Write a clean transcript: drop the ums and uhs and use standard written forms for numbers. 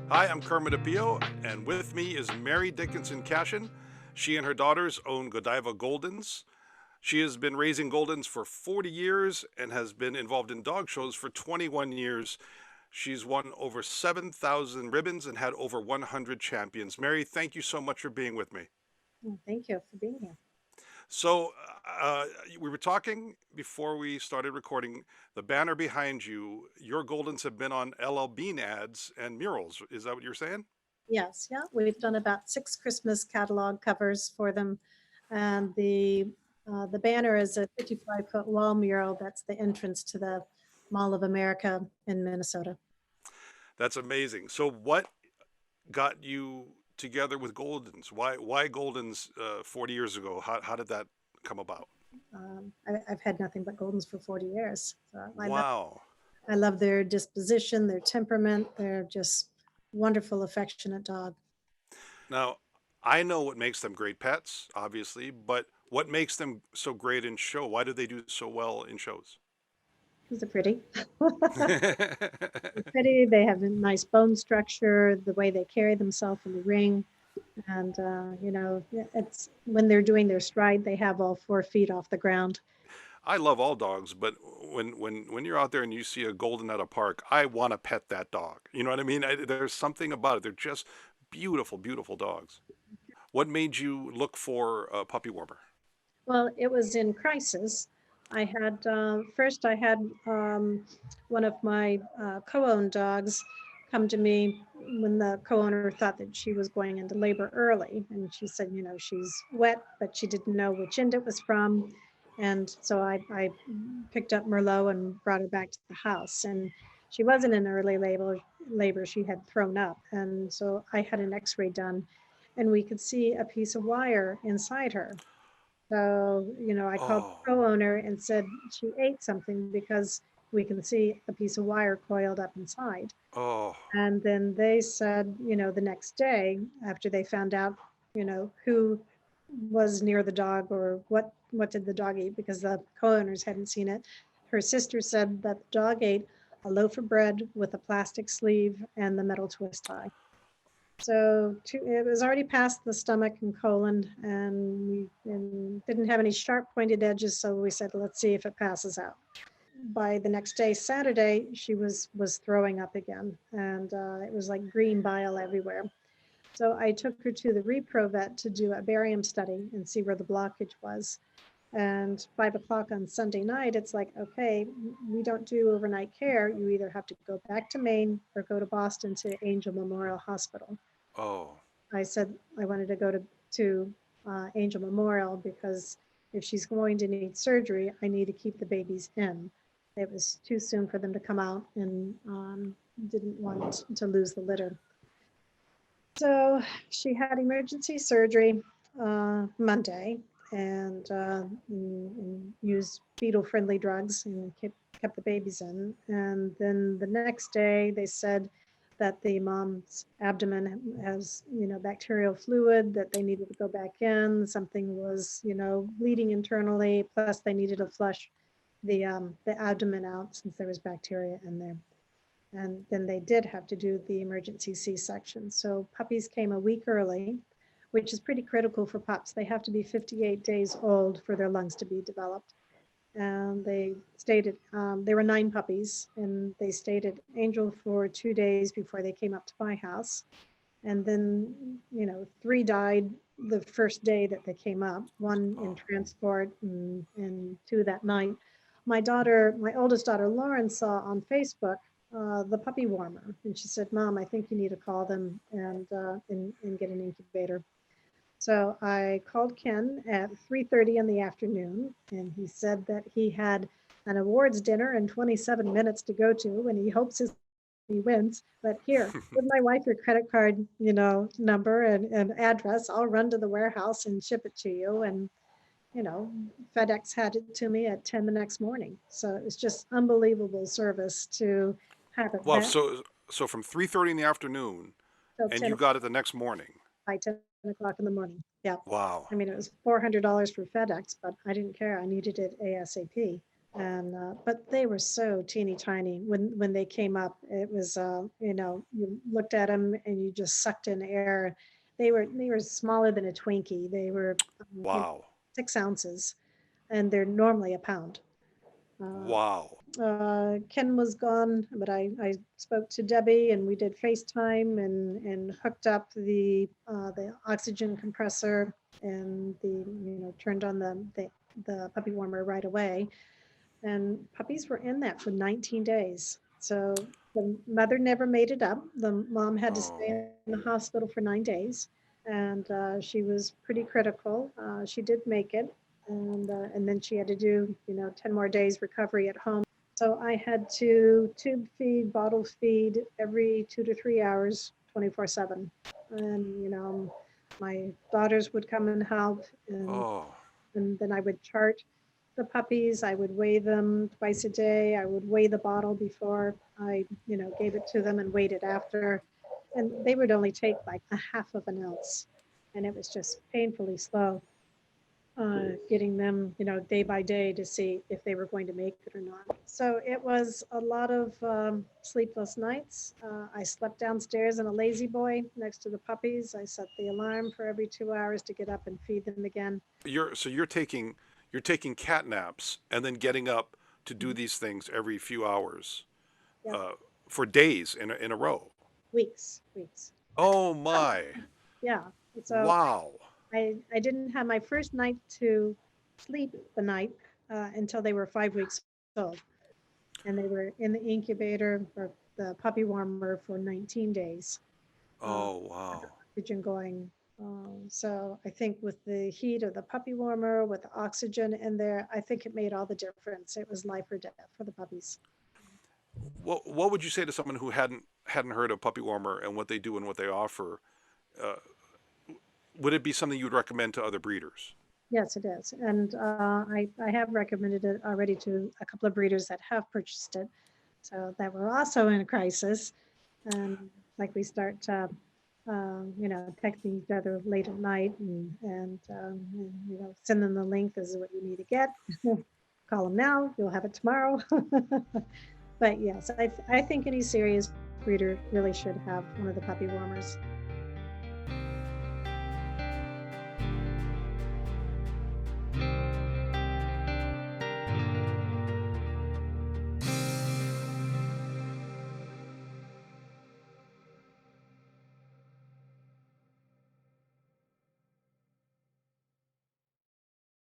Hi, I'm Kermit Apio, and with me is Mary Dickinson Cashin. She and her daughters own Godiva Goldens. She has been raising Goldens for 40 years and has been involved in dog shows for 21 years. She's won over 7,000 ribbons and had over 100 champions. Mary, thank you so much for being with me. Well, thank you for being here. So, we were talking before we started recording. The banner behind you, your Goldens have been on LL Bean ads and murals. Is that what you're saying? Yes, yeah, we've done about 6 Christmas catalog covers for them, and the banner is a 55-foot wall mural that's the entrance to the Mall of America in Minnesota. That's amazing. So, what got you together with Goldens? Why Goldens 40 years ago? How did that come about? I've had nothing but Goldens for 40 years. So Wow. I love their disposition, their temperament. They're just wonderful, affectionate dog. Now, I know what makes them great pets, obviously, but what makes them so great in show? Why do they do so well in shows? They're pretty. They're pretty. They have a nice bone structure, the way they carry themselves in the ring. And, it's when they're doing their stride, they have all 4 feet off the ground. I love all dogs, but when you're out there and you see a golden at a park, I want to pet that dog. You know what I mean? There's something about it. They're just beautiful, beautiful dogs. What made you look for a puppy warmer? Well, it was in crisis. First, I had one of my co-owned dogs come to me when the co-owner thought that she was going into labor early. And she said, she's wet, but she didn't know which end it was from. And so I picked up Merlot and brought her back to the house. And she wasn't in early labor. She had thrown up. And so I had an x-ray done and we could see a piece of wire inside her. So, I called Oh, the co-owner and said she ate something because we can see a piece of wire coiled up inside. oh, And then they said, the next day after they found out, who was near the dog or what did the dog eat because the co-owners hadn't seen it. Her sister said that the dog ate a loaf of bread with a plastic sleeve and the metal twist tie. So it was already past the stomach and colon, and we didn't have any sharp pointed edges. So we said, let's see if it passes out. By the next day, Saturday, she was throwing up again, and it was like green bile everywhere. So I took her to the repro vet to do a barium study and see where the blockage was. And 5 o'clock on Sunday night, it's like, okay, we don't do overnight care. You either have to go back to Maine or go to Boston to Angel Memorial Hospital. oh. I said I wanted to go to Angel Memorial because if she's going to need surgery, I need to keep the babies in. It was too soon for them to come out and didn't want to lose the litter. So she had emergency surgery Monday and, and used fetal friendly drugs and kept the babies in. And then the next day they said that the mom's abdomen has, bacterial fluid, that they needed to go back in. Something was, bleeding internally, plus they needed to flush the abdomen out since there was bacteria in there. And then they did have to do the emergency C-section. So puppies came a week early, which is pretty critical for pups. They have to be 58 days old for their lungs to be developed. And they stayed at, there were 9 puppies, and they stayed at Angel for 2 days before they came up to my house. And then, 3 died the first day that they came up, 1 in Oh. transport and 2 that night. My oldest daughter, Lauren, saw on Facebook the puppy warmer. And she said, Mom, I think you need to call them and get an incubator. So I called Ken at 3:30 in the afternoon, and he said that he had an awards dinner and 27 minutes to go to, and he hopes he wins. But here, give my wife your credit card, number and address. I'll run to the warehouse and ship it to you. And you know, FedEx had it to me at 10 the next morning. So it was just unbelievable service to have it Well, that so from 3:30 in the afternoon, till and 10 you got it the next morning. by 10 o'clock in the morning. Yeah. Wow. I mean, it was $400 for FedEx, but I didn't care. I needed it ASAP. And but they were so teeny tiny when they came up. It was you looked at them and you just sucked in air. They were smaller than a Twinkie. They were 6 ounces, and they're normally a pound. Uh, Wow. Ken was gone, but I spoke to Debbie and we did FaceTime and hooked up the oxygen compressor and turned on the puppy warmer right away. And puppies were in that for 19 days. So the mother never made it up. The mom had to Oh. stay in the hospital for 9 days, and she was pretty critical. She did make it, and then she had to do 10 more days recovery at home. So I had to tube feed, bottle feed every 2 to 3 hours, 24/7. And my daughters would come and help, Oh. and then I would chart the puppies. I would weigh them twice a day. I would weigh the bottle before I, gave it to them and weighed it after. And they would only take like a half of an ounce. And it was just painfully slow getting them, day by day to see if they were going to make it or not. So it was a lot of sleepless nights. I slept downstairs in a lazy boy next to the puppies. I set the alarm for every 2 hours to get up and feed them again. You're taking cat naps and then getting up to do Mhm. these things every few hours Yep. uh, for days in a row. Weeks, weeks. Oh my. Yeah. So Wow. I didn't have my first night to sleep the night until they were 5 weeks old. And they were in the incubator for the puppy warmer for 19 days. Uh, Oh wow. Oxygen going. So I think with the heat of the puppy warmer, with the oxygen in there, I think it made all the difference. It was life or death for the puppies. What would you say to someone who hadn't heard of Puppy Warmer and what they do and what they offer? Uh, would it be something you would recommend to other breeders? Yes, it is. And I have recommended it already to a couple of breeders that have purchased it. So that we're also in a crisis. And like we start, texting each other late at night and send them the link. This is what you need to get. Call them now. You'll have it tomorrow. But yes, I think any serious breeder really should have one of the puppy warmers.